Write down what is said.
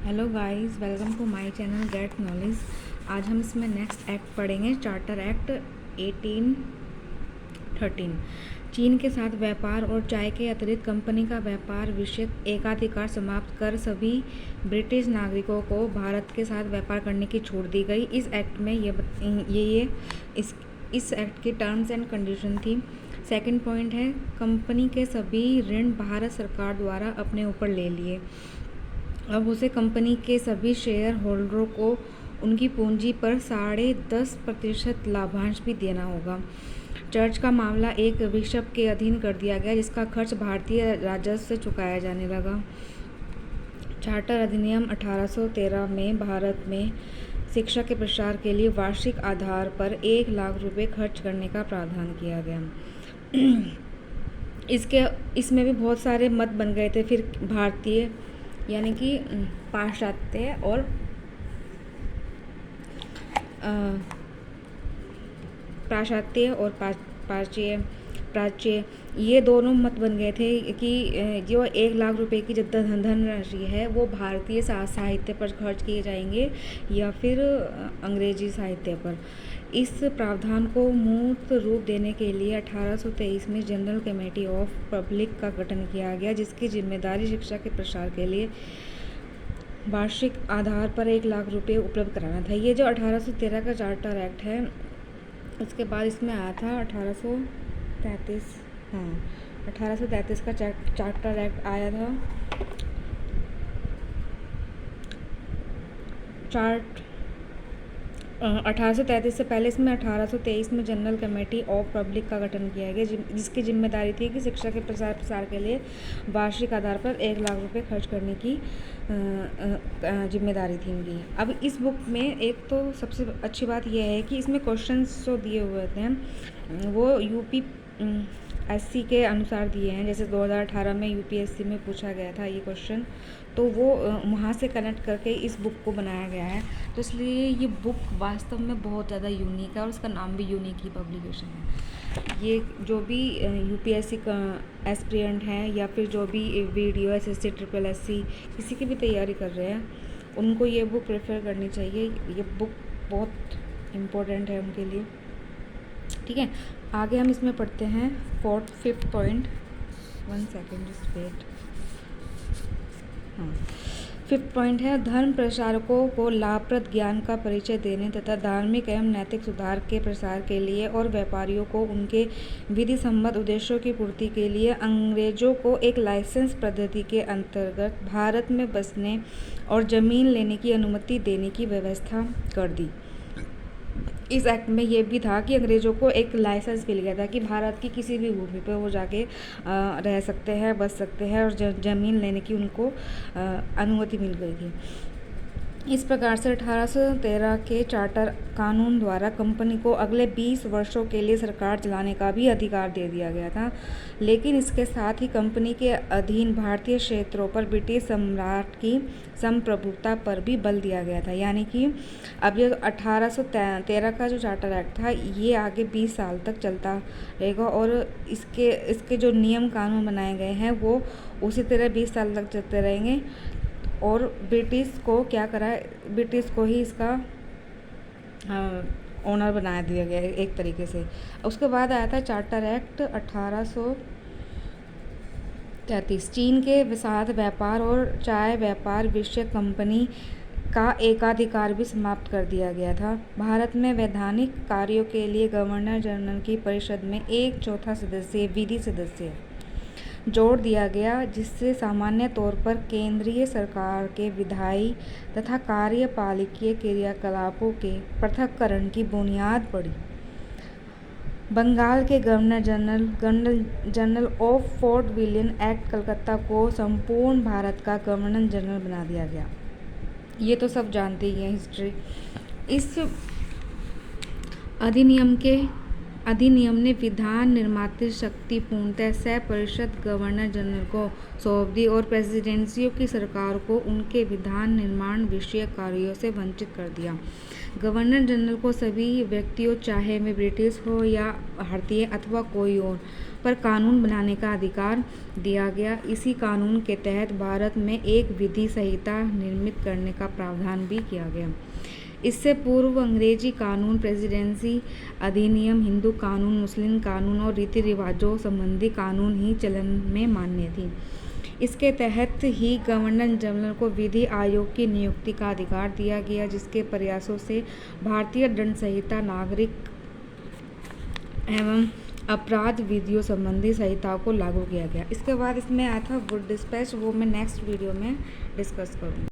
Hello guys, welcome to my channel get knowledge. आज हम इसमें नेक्स्ट एक्ट पढ़ेंगे, चार्टर एक्ट 1813। चीन के साथ व्यापार और चाय के अतिरिक्त कंपनी का व्यापार विषयक एकाधिकार समाप्त कर सभी ब्रिटिश नागरिकों को भारत के साथ व्यापार करने की छूट दी गई। इस एक्ट में इस एक्ट की टर्म्स एंड कंडीशन थी। सेकंड पॉइंट है, कंपनी के सभी ऋण भारत सरकार द्वारा अपने ऊपर ले लिए। अब उसे कंपनी के सभी शेयर होल्डरों को उनकी पूंजी पर 10.5% लाभांश भी देना होगा। चर्च का मामला एक बिशप के अधीन कर दिया गया, जिसका खर्च भारतीय राजस्व से चुकाया जाने लगा। चार्टर अधिनियम 1813 में भारत में शिक्षा के प्रसार के लिए वार्षिक आधार पर 1 लाख रुपए खर्च करने का प्रावधान किया गया। इसमें भी बहुत सारे मत बन गए थे। फिर भारतीय यानी कि पाश्चात्य और प्राच्य ये दोनों मत बन गए थे कि जो 1 लाख रुपए की जितना धनराशि है वो भारतीय साहित्य पर खर्च किए जाएंगे या फिर अंग्रेजी साहित्य पर। इस प्रावधान को मूर्त रूप देने के लिए 1823 में जनरल कमेटी ऑफ पब्लिक का गठन किया गया, जिसकी जिम्मेदारी शिक्षा के प्रसार के लिए वार्षिक आधार पर 1 लाख रुपए उपलब्ध कराना था। ये जो 1813 का चार्टर एक्ट है, उसके बाद इसमें आया था 1833। हाँ, 1833 का चार्टर एक्ट आया था। 1833 से पहले इसमें 1823 में जनरल कमेटी ऑफ पब्लिक का गठन किया गया, जिसकी जिम्मेदारी थी कि शिक्षा के प्रसार के लिए वार्षिक आधार पर 1 लाख रुपए खर्च करने की जिम्मेदारी थी इनकी। अब इस बुक में एक तो सबसे अच्छी बात यह है कि इसमें क्वेश्चंस जो दिए हुए थे वो यूपीएससी के अनुसार दिए हैं। जैसे 2018 में यूपीएससी में पूछा गया था ये क्वेश्चन, तो वो वहाँ से कनेक्ट करके इस बुक को बनाया गया है। तो इसलिए ये बुक वास्तव में बहुत ज़्यादा यूनिक है और उसका नाम भी यूनिक ही पब्लिकेशन है। ये जो भी यूपीएससी का एस्पिरेंट हैं या फिर जो भी वीडियो एसएससी ट्रिपल एससी किसी की भी तैयारी कर रहे हैं, उनको ये बुक प्रेफर करनी चाहिए। ये बुक बहुत इम्पोर्टेंट है उनके लिए। ठीक है, आगे हम इसमें पढ़ते हैं fifth point. 1 second, just wait. हाँ, फिफ्थ पॉइंट है, धर्म प्रचारकों को लाभप्रद ज्ञान का परिचय देने तथा धार्मिक एवं नैतिक सुधार के प्रसार के लिए और व्यापारियों को उनके विधि सम्मत उद्देश्यों की पूर्ति के लिए अंग्रेजों को एक लाइसेंस पद्धति के अंतर्गत भारत में बसने और जमीन लेने की अनुमति देने की व्यवस्था कर दी। इस एक्ट में ये भी था कि अंग्रेज़ों को एक लाइसेंस मिल गया था कि भारत की किसी भी भूमि पर वो जाके रह सकते हैं, बस सकते हैं और ज़मीन लेने की उनको अनुमति मिल गई थी। इस प्रकार से 1813 के चार्टर कानून द्वारा कंपनी को अगले 20 वर्षों के लिए सरकार चलाने का भी अधिकार दे दिया गया था, लेकिन इसके साथ ही कंपनी के अधीन भारतीय क्षेत्रों पर ब्रिटिश सम्राट की संप्रभुता पर भी बल दिया गया था। यानी कि अब ये 1813 का जो चार्टर एक्ट था ये आगे 20 साल तक चलता रहेगा और इसके जो नियम कानून बनाए गए हैं वो उसी तरह 20 साल तक चलते रहेंगे। और ब्रिटिश को क्या करा है, ब्रिटिश को ही इसका ओनर बना दिया गया एक तरीके से। उसके बाद आया था चार्टर एक्ट 1833। चीन के साथ व्यापार और चाय व्यापार विषयक कंपनी का एकाधिकार भी समाप्त कर दिया गया था। भारत में वैधानिक कार्यों के लिए गवर्नर जनरल की परिषद में 1/4 सदस्य विधि सदस्य जोड़ दिया गया, जिससे सामान्य तौर पर केंद्रीय सरकार के विधायी तथा कार्यपालिकीय क्रियाकलापों के पृथक्करण की बुनियाद पड़ी। बंगाल के governor general of fort William act Calcutta को संपूर्ण भारत का गवर्नर जनरल बना दिया गया। ये तो सब जानते ही हैं हिस्ट्री। इस अधिनियम के अधिनियम ने विधान निर्मात्री शक्ति पूर्णतः सपरिषद गवर्नर जनरल को सौंप दी और प्रेसिडेंसियों की सरकार को उनके विधान निर्माण विषयक कार्यों से वंचित कर दिया। गवर्नर जनरल को सभी व्यक्तियों, चाहे वे ब्रिटिश हो या भारतीय अथवा कोई और, पर कानून बनाने का अधिकार दिया गया। इसी कानून के तहत भारत में एक विधि संहिता निर्मित करने का प्रावधान भी किया गया। इससे पूर्व अंग्रेजी कानून, प्रेसिडेंसी अधिनियम, हिंदू कानून, मुस्लिम कानून और रीति रिवाजों संबंधी कानून ही चलन में मान्य थी। इसके तहत ही गवर्नर जनरल को विधि आयोग की नियुक्ति का अधिकार दिया गया, जिसके प्रयासों से भारतीय दंड संहिता, नागरिक एवं अपराध विधियों संबंधी संहिताओं को लागू किया गया। इसके बाद इसमें आया था वुड डिस्पैच, वो मैं नेक्स्ट वीडियो में डिस्कस करूँगी।